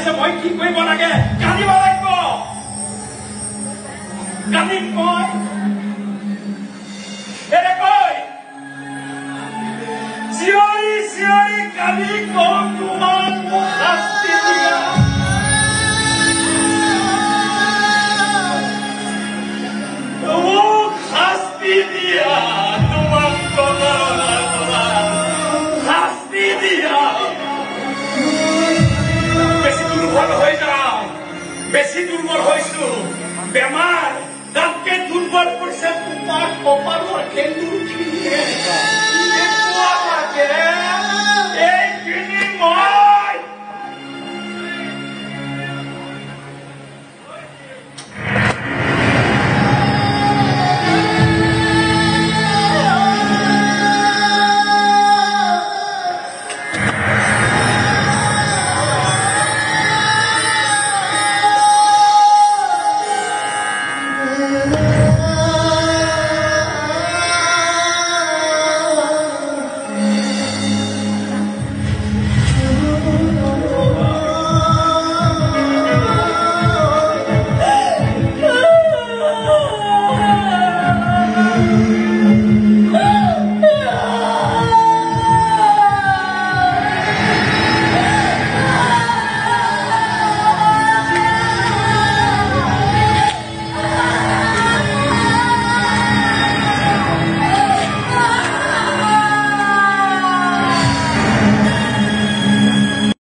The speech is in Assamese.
আছে মই কি কৰিব লাগে কান্দিব লাগিব কান্দিম মই এৰে কৈ চিঞৰি চিঞৰি কান্দি কম তোমাৰ মোক শাস্তি দিয়া মোক শাস্তি দিয়া তোমাক শাস্তি দিয়া বেছি দুৰ্বল হৈ যাওঁ বেছি দুৰ্বল হৈছো বেমাৰ তাতকে দুৰ্বল কৰিছে তোমাৰ কপালৰ সেন্দুৰখিনিয়ে